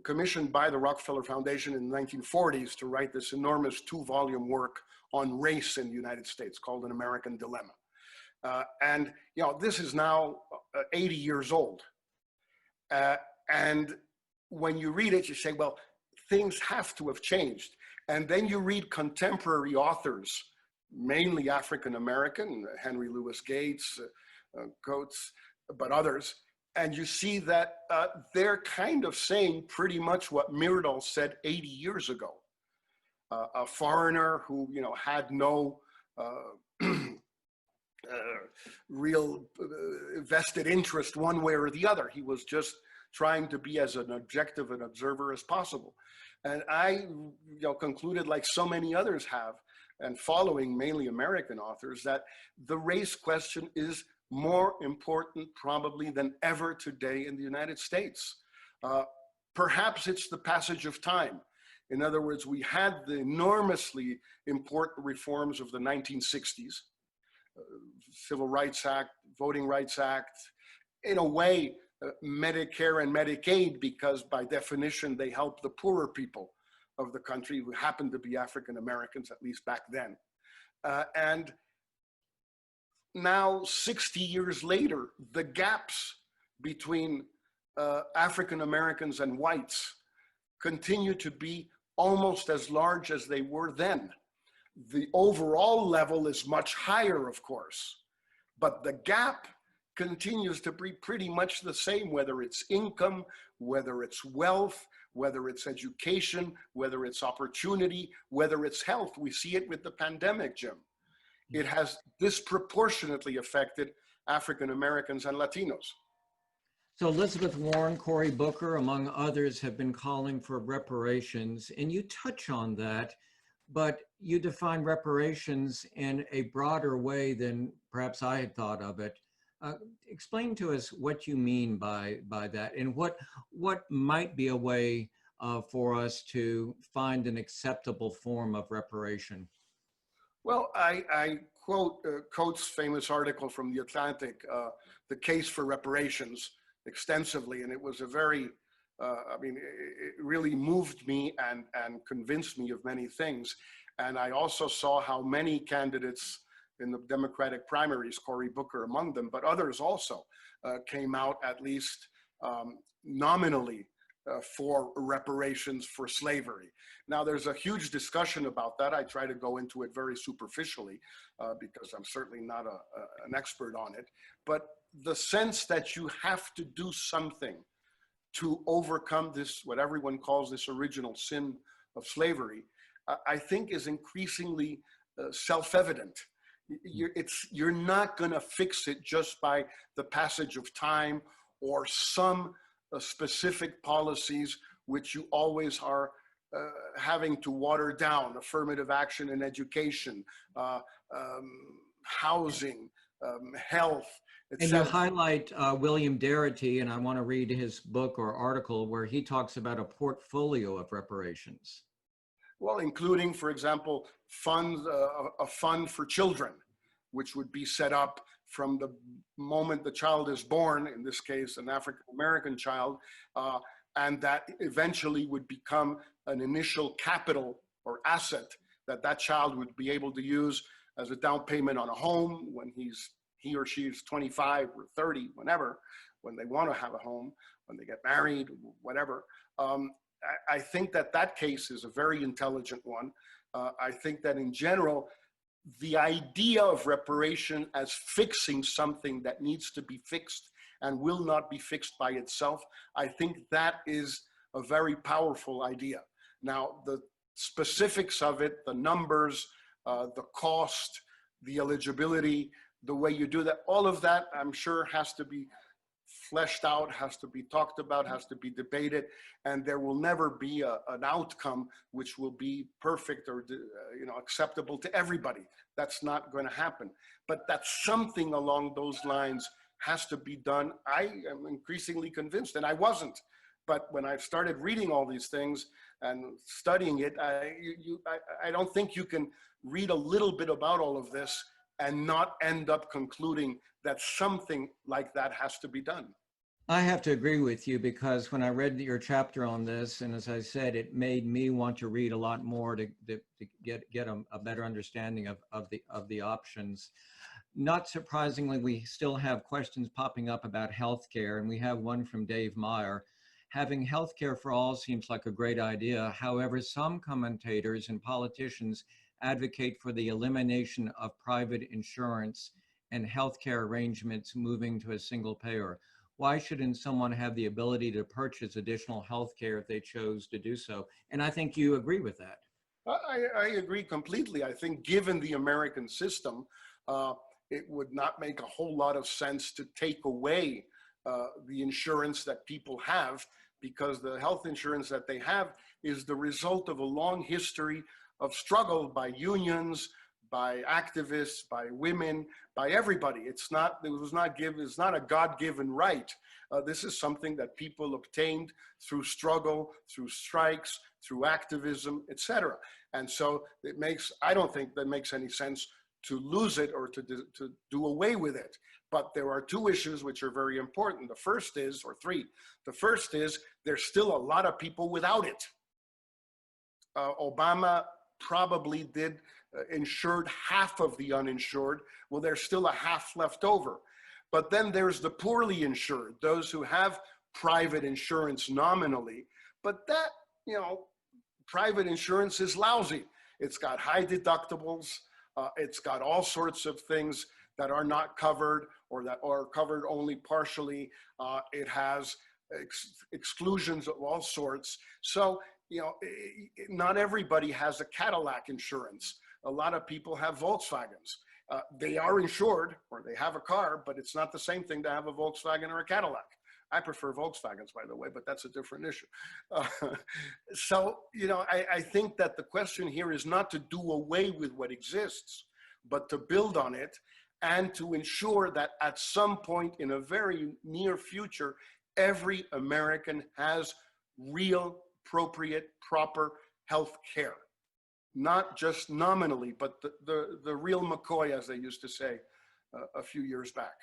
commissioned by the Rockefeller Foundation in the 1940s to write this enormous 2-volume work on race in the United States called An American Dilemma. And you know, this is now 80 years old. And when you read it, you say, well, things have to have changed. And then you read contemporary authors, mainly African-American, Henry Louis Gates, Coates, but others, and you see that they're kind of saying pretty much what Myrdal said 80 years ago. A foreigner who, you know, had no real vested interest one way or the other. He was just trying to be as an objective an observer as possible. And I, you know, concluded, like so many others have, and following mainly American authors, that the race question is more important probably than ever today in the United States. Perhaps it's the passage of time. In other words, we had the enormously important reforms of the 1960s, Civil Rights Act, Voting Rights Act, in a way, Medicare and Medicaid, because by definition, they help the poorer people of the country who happened to be African Americans, at least back then. And now, 60 years later, the gaps between African Americans and whites continue to be almost as large as they were then. The overall level is much higher, of course, but the gap continues to be pretty much the same, whether it's income, whether it's wealth, whether it's education, whether it's opportunity, whether it's health. We see it with the pandemic, Jim. It has disproportionately affected African Americans and Latinos. So Elizabeth Warren, Cory Booker, among others, have been calling for reparations, and you touch on that, but you define reparations in a broader way than perhaps I had thought of it. Explain to us what you mean by that, and what might be a way for us to find an acceptable form of reparation. Well, I quote Coates' famous article from The Atlantic, The Case for Reparations, extensively, and it was a very, I mean, it really moved me and convinced me of many things. And I also saw how many candidates in the Democratic primaries, Cory Booker among them, but others also came out at least nominally for reparations for slavery. Now, there's a huge discussion about that. I try to go into it very superficially because I'm certainly not an expert on it. But the sense that you have to do something to overcome this, what everyone calls this original sin of slavery, I think is increasingly self-evident. You're not going to fix it just by the passage of time or some specific policies which you always are having to water down: affirmative action in education, housing, health, and you highlight William Darity, and I want to read his book or article where he talks about a portfolio of reparations. Well, including, for example, funds, a fund for children, which would be set up from the moment the child is born, in this case, an African-American child, and that eventually would become an initial capital or asset that that child would be able to use as a down payment on a home when he or she is 25 or 30, whenever, when they want to have a home, when they get married, whatever. I think that that case is a very intelligent one. I think that in general, the idea of reparation as fixing something that needs to be fixed and will not be fixed by itself, I think that is a very powerful idea. Now, the specifics of it, the numbers, the cost, the eligibility, the way you do that, all of that, I'm sure, has to be fleshed out, has to be talked about, has to be debated, and there will never be an outcome which will be perfect or acceptable to everybody. That's not going to happen. But that something along those lines has to be done. I am increasingly convinced, and I wasn't. But when I started reading all these things and studying it, I don't think you can read a little bit about all of this and not end up concluding that something like that has to be done. I have to agree with you, because when I read your chapter on this, and as I said, it made me want to read a lot more to get a better understanding of the options. Not surprisingly, we still have questions popping up about healthcare, and we have one from Dave Meyer. Having healthcare for all seems like a great idea. However, some commentators and politicians advocate for the elimination of private insurance and healthcare arrangements moving to a single payer. Why shouldn't someone have the ability to purchase additional healthcare if they chose to do so? And I think you agree with that. I agree completely. I think given the American system, it would not make a whole lot of sense to take away the insurance that people have, because the health insurance that they have is the result of a long history of struggle by unions, by activists, by women, by everybody. It's not a God-given right. This is something that people obtained through struggle, through strikes, through activism, etc. And so I don't think that makes any sense to lose it or to do away with it. But there are two issues which are very important. The first is, or three, the first is there's still a lot of people without it. Obama probably did insured half of the uninsured. Well, there's still a half left over. But then there's the poorly insured, those who have private insurance nominally, but that, private insurance is lousy. It's got high deductibles. It's got all sorts of things that are not covered or that are covered only partially. It has exclusions of all sorts. So, you know, not everybody has a Cadillac insurance. A lot of people have Volkswagens. They are insured or they have a car, but it's not the same thing to have a Volkswagen or a Cadillac. I prefer Volkswagens, by the way, but that's a different issue. So, you know, I think that the question here is not to do away with what exists, but to build on it and to ensure that at some point in a very near future, every American has real, appropriate, proper health care. Not just nominally, but the real McCoy, as they used to say a few years back.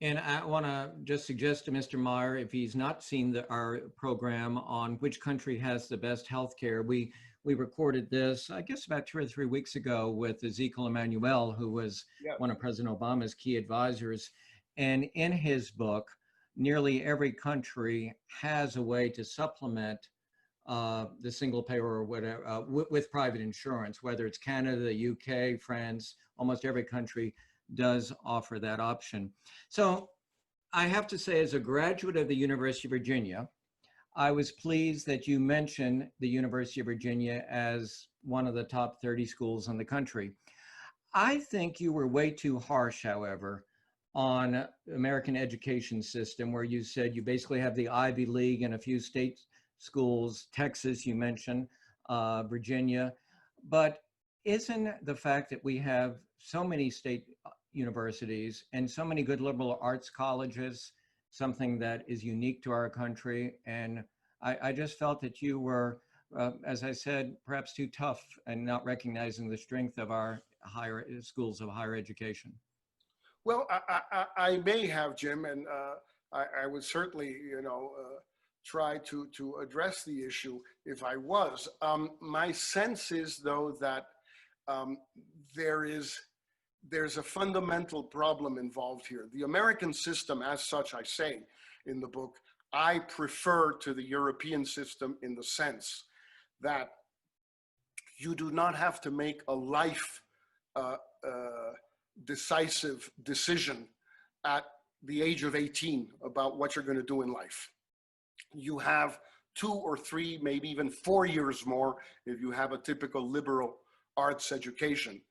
And I want to just suggest to Mr. Meyer, if he's not seen our program on which country has the best healthcare, we recorded this, I guess, about 2 or 3 weeks ago with Ezekiel Emanuel, who was one of President Obama's key advisors. And in his book, nearly every country has a way to supplement the single payer or whatever with private insurance, whether it's Canada, the UK, France, almost every country does offer that option. So I have to say, as a graduate of the University of Virginia, I was pleased that you mentioned the University of Virginia as one of the top 30 schools in the country. I think you were way too harsh, however, on American education system, where you said you basically have the Ivy League and a few state schools, Texas, you mentioned, Virginia, but isn't the fact that we have so many state universities and so many good liberal arts colleges something that is unique to our country? And I just felt that you were, as I said, perhaps too tough and not recognizing the strength of our higher schools of higher education. Well, I may have, Jim, and I would certainly, you know, try to address the issue if I was. My sense is, though, that there's a fundamental problem involved here. The American system as such, I say in the book, I prefer to the European system in the sense that you do not have to make a life decisive decision at the age of 18 about what you're going to do in life. You have 2 or 3, maybe even 4 years more if you have a typical liberal arts education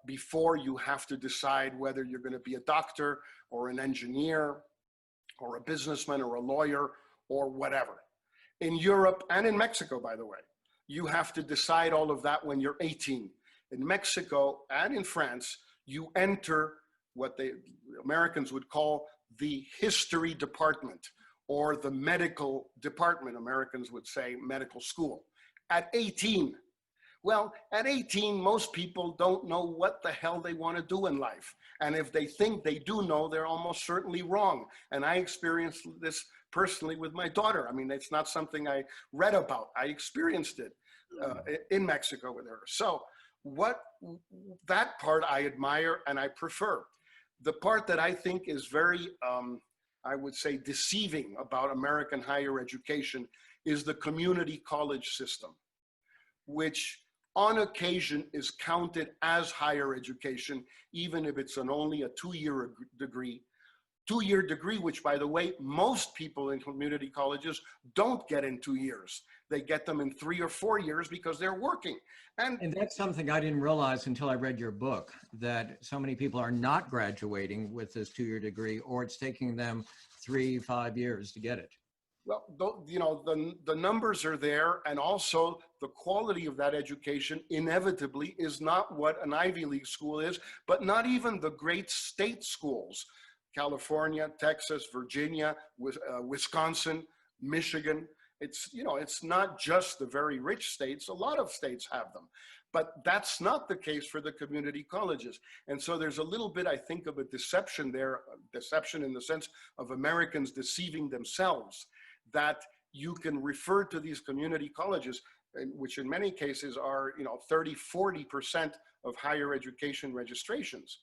before you have to decide whether you're going to be a doctor or an engineer or a businessman or a lawyer or whatever. In Europe and in Mexico, by the way, you have to decide all of that when you're 18. In Mexico and in France, you enter what the Americans would call the history department, or the medical department. Americans would say medical school, at 18. Well, at 18, most people don't know what the hell they want to do in life. And if they think they do know, they're almost certainly wrong. And I experienced this personally with my daughter. I mean, it's not something I read about. I experienced it in Mexico with her. So that part I admire and I prefer. The part that I think is very, I would say, deceiving about American higher education is the community college system, which on occasion is counted as higher education, even if it's only a 2-year degree. 2-year degree, which, by the way, most people in community colleges don't get in 2 years. They get them in 3 or 4 years because they're working. And that's something I didn't realize until I read your book, that so many people are not graduating with this 2-year degree, or it's taking them 3-5 years to get it. Well, you know, the numbers are there, and also the quality of that education inevitably is not what an Ivy League school is, but not even the great state schools, California, Texas, Virginia, Wisconsin, Michigan. It's, you know, it's not just the very rich states. A lot of states have them, but that's not the case for the community colleges. And so there's a little bit, I think, of a deception there, deception in the sense of Americans deceiving themselves, that you can refer to these community colleges, which in many cases are, you know, 30–40% of higher education registrations,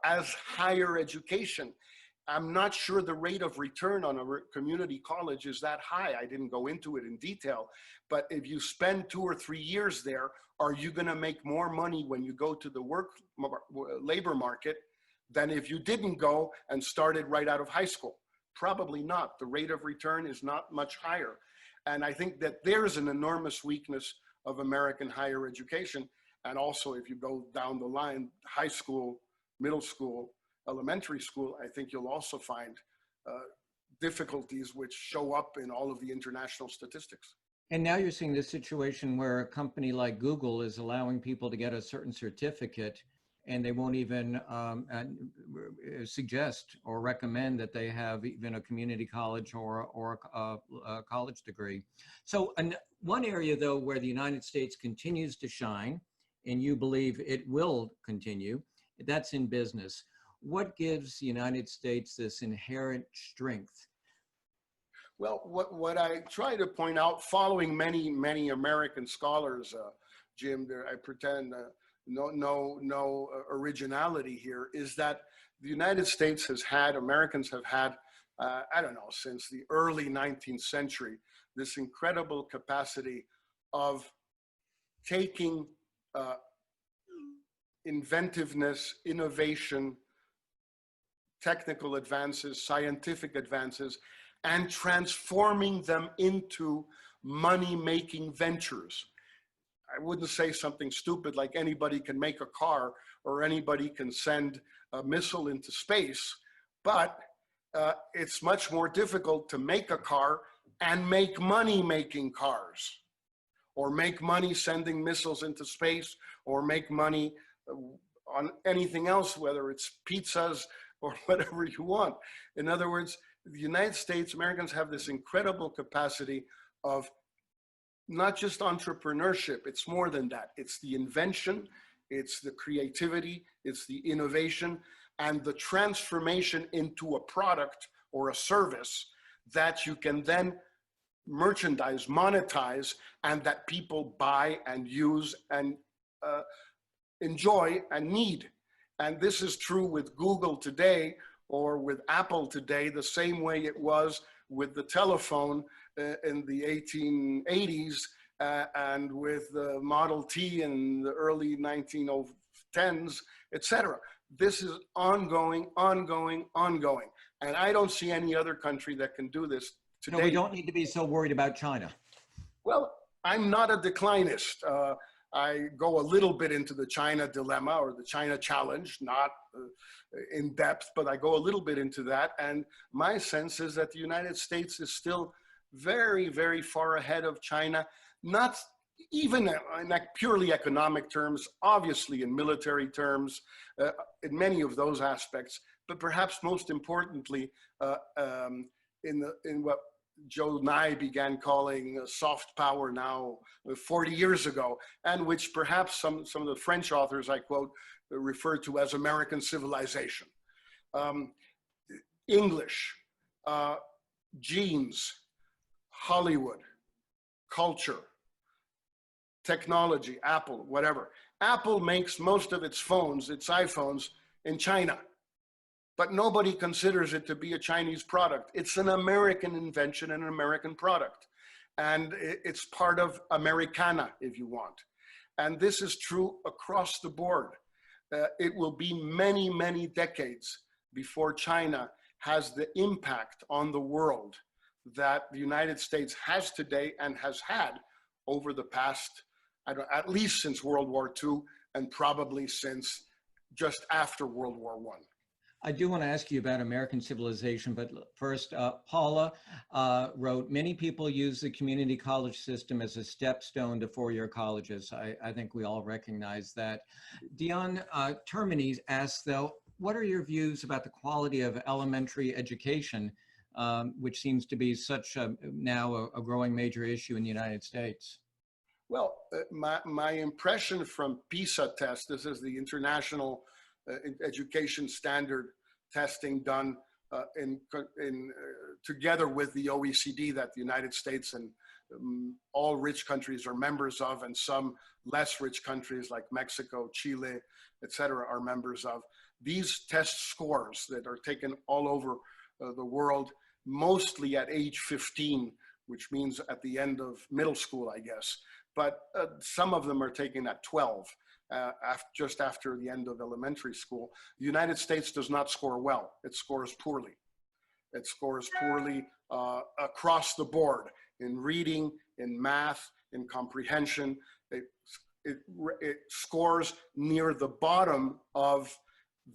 as higher education. I'm not sure the rate of return on a community college is that high. I didn't go into it in detail, but if you spend 2 or 3 years there, are you going to make more money when you go to the labor market than if you didn't go and started right out of high school. Probably not. The rate of return is not much higher. And I think that there's an enormous weakness of American higher education. And also, if you go down the line, high school, middle school, elementary school, I think you'll also find difficulties which show up in all of the international statistics. And now you're seeing this situation where a company like Google is allowing people to get a certain certificate, and they won't even suggest or recommend that they have even a community college or a college degree. So one area, though, where the United States continues to shine, and you believe it will continue, that's in business. What gives the United States this inherent strength? Well, what I try to point out, following many American scholars, Jim, I pretend no originality here, is that the United States has had, Americans have had, I don't know, since the early 19th century, this incredible capacity of taking inventiveness, innovation, technical advances, scientific advances, and transforming them into money-making ventures. I wouldn't say something stupid like anybody can make a car or anybody can send a missile into space, but it's much more difficult to make a car and make money making cars, or make money sending missiles into space, or make money on anything else, whether it's pizzas or whatever you want. In other words, the United States, Americans have this incredible capacity of not just entrepreneurship, it's more than that. It's the invention, it's the creativity, it's the innovation, and the transformation into a product or a service that you can then merchandise, monetize, and that people buy and use and enjoy and need. And this is true with Google today, or with Apple today, the same way it was with the telephone in the 1880s and with the Model T in the early 1910s, etc. This is ongoing, ongoing, ongoing. And I don't see any other country that can do this today. No, we don't need to be so worried about China. Well, I'm not a declinist. I go a little bit into the China dilemma or the China challenge, not in depth, but I go a little bit into that. And my sense is that the United States is still very, very far ahead of China, not even in purely economic terms, obviously in military terms, in many of those aspects, but perhaps most importantly, in what Joe Nye began calling soft power now 40 years ago, and which perhaps some of the French authors I quote refer to as American civilization. English, genes, Hollywood, culture, technology, Apple, whatever. Apple makes most of its phones, its iPhones, in China. But nobody considers it to be a Chinese product. It's an American invention and an American product. And it's part of Americana, if you want. And this is true across the board. It will be many, many decades before China has the impact on the world that the United States has today and has had over the past, at least since World War II, and probably since just after World War I. I do want to ask you about American civilization, but first, Paula wrote, many people use the community college system as a stepstone to four-year colleges. I think we all recognize that. Dion Termini asks, though, what are your views about the quality of elementary education, which seems to be such now a growing major issue in the United States? Well, my impression from PISA test, this is the international education standard testing done together with the OECD that the United States and all rich countries are members of, and some less rich countries like Mexico, Chile, etc. are members of. These test scores that are taken all over the world, mostly at age 15, which means at the end of middle school, I guess. But some of them are taken at 12. just after the end of elementary school. The United States does not score well. It scores poorly. It scores poorly across the board in reading, in math, in comprehension. It scores near the bottom of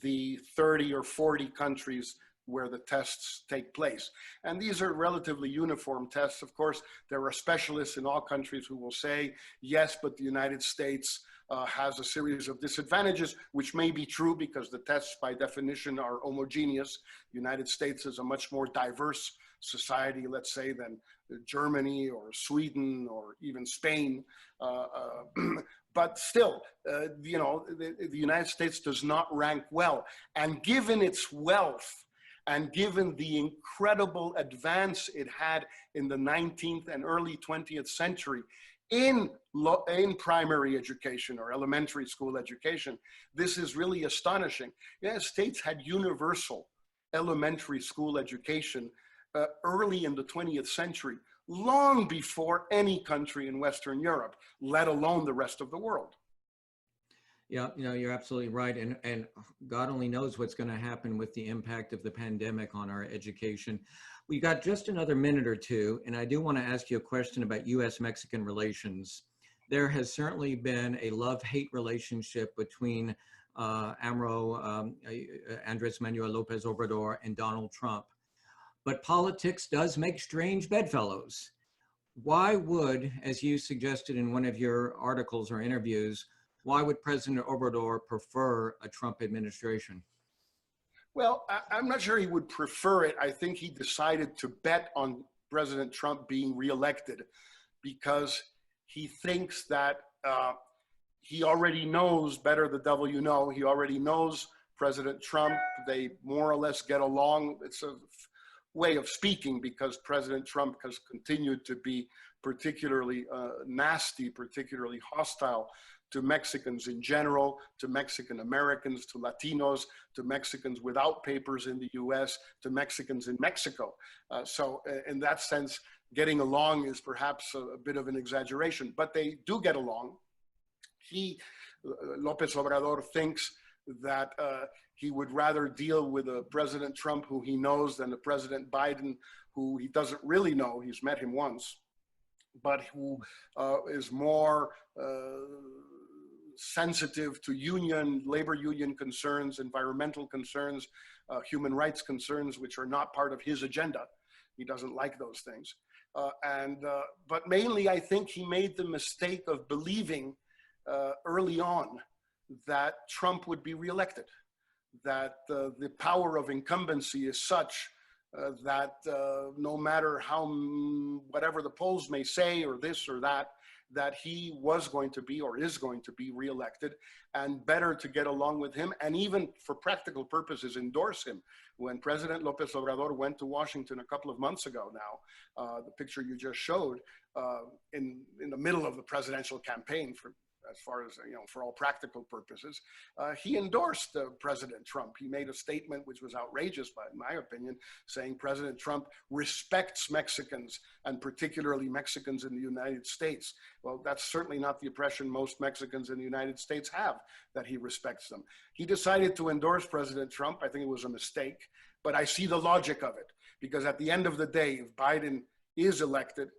the 30 or 40 countries where the tests take place. And these are relatively uniform tests. Of course, there are specialists in all countries who will say, yes, but the United States has a series of disadvantages, which may be true because the tests by definition are homogeneous. The United States is a much more diverse society, let's say, than Germany or Sweden or even Spain. But still, you know, the United States does not rank well. And given its wealth, and given the incredible advance it had in the 19th and early 20th century in primary education or elementary school education, this is really astonishing. The United States had universal elementary school education early in the 20th century, long before any country in Western Europe, let alone the rest of the world. Yeah, you know, you're absolutely right. And God only knows what's going to happen with the impact of the pandemic on our education. We got just another minute or two, and I do want to ask you a question about U.S.-Mexican relations. There has certainly been a love-hate relationship between Andres Manuel Lopez Obrador and Donald Trump. But politics does make strange bedfellows. Why would, as you suggested in one of your articles or interviews, why would President Obrador prefer a Trump administration? Well, I'm not sure he would prefer it. I think he decided to bet on President Trump being reelected because he thinks that he already knows, better the devil you know, he already knows President Trump. They more or less get along. It's a way of speaking because President Trump has continued to be particularly nasty, particularly hostile to Mexicans in general, to Mexican Americans, to Latinos, to Mexicans without papers in the US, to Mexicans in Mexico. So in that sense, getting along is perhaps a bit of an exaggeration, but they do get along. Lopez Obrador thinks that he would rather deal with a President Trump who he knows than a President Biden who he doesn't really know. He's met him once, but who is more sensitive to labor union concerns, environmental concerns, human rights concerns, which are not part of his agenda. He doesn't like those things. But mainly, I think he made the mistake of believing early on that Trump would be reelected, that the power of incumbency is such that no matter whatever the polls may say or this or that, that he was going to be or is going to be reelected, and better to get along with him and even for practical purposes endorse him. When President Lopez Obrador went to Washington a couple of months ago now, the picture you just showed, in the middle of the presidential campaign, as far as, you know, for all practical purposes, he endorsed President Trump. He made a statement which was outrageous, in my opinion, saying President Trump respects Mexicans, and particularly Mexicans in the United States. Well, that's certainly not the impression most Mexicans in the United States have, that he respects them. He decided to endorse President Trump. I think it was a mistake, but I see the logic of it, because at the end of the day, if Biden is elected,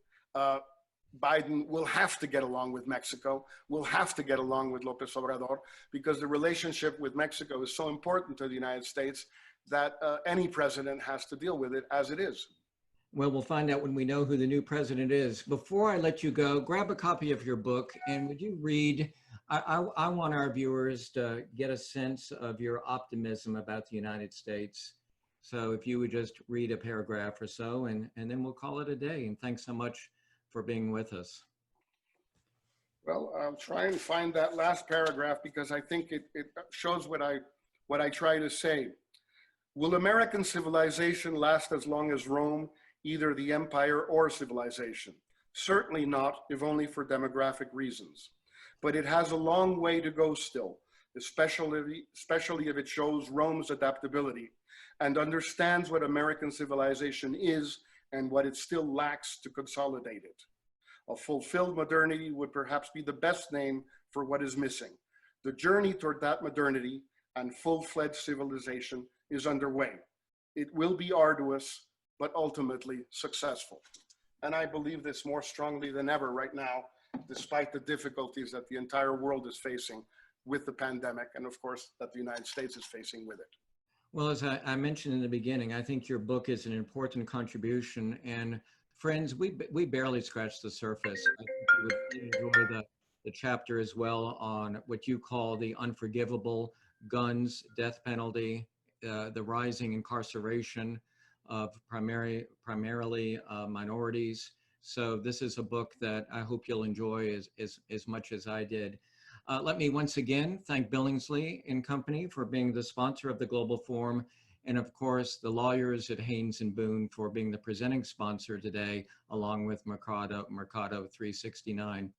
Biden will have to get along with Mexico, will have to get along with Lopez Obrador, because the relationship with Mexico is so important to the United States that any president has to deal with it as it is. Well, we'll find out when we know who the new president is. Before I let you go, grab a copy of your book, and would you read? I want our viewers to get a sense of your optimism about the United States. So if you would just read a paragraph or so, and then we'll call it a day. And thanks so much for being with us. Well, I'll try and find that last paragraph because I think it shows what I try to say. Will American civilization last as long as Rome, either the empire or civilization? Certainly not, if only for demographic reasons. But it has a long way to go still, especially if it shows Rome's adaptability and understands what American civilization is and what it still lacks to consolidate it. A fulfilled modernity would perhaps be the best name for what is missing. The journey toward that modernity and full-fledged civilization is underway. It will be arduous, but ultimately successful. And I believe this more strongly than ever right now, despite the difficulties that the entire world is facing with the pandemic, and of course, that the United States is facing with it. Well, as I mentioned in the beginning, I think your book is an important contribution. And friends, we barely scratched the surface. I think you would enjoy the chapter as well on what you call the unforgivable guns, death penalty, the rising incarceration of primarily minorities. So this is a book that I hope you'll enjoy as much as I did. Let me once again thank Billingsley and Company for being the sponsor of the Global Forum, and of course the lawyers at Haynes and Boone for being the presenting sponsor today, along with Mercado 369.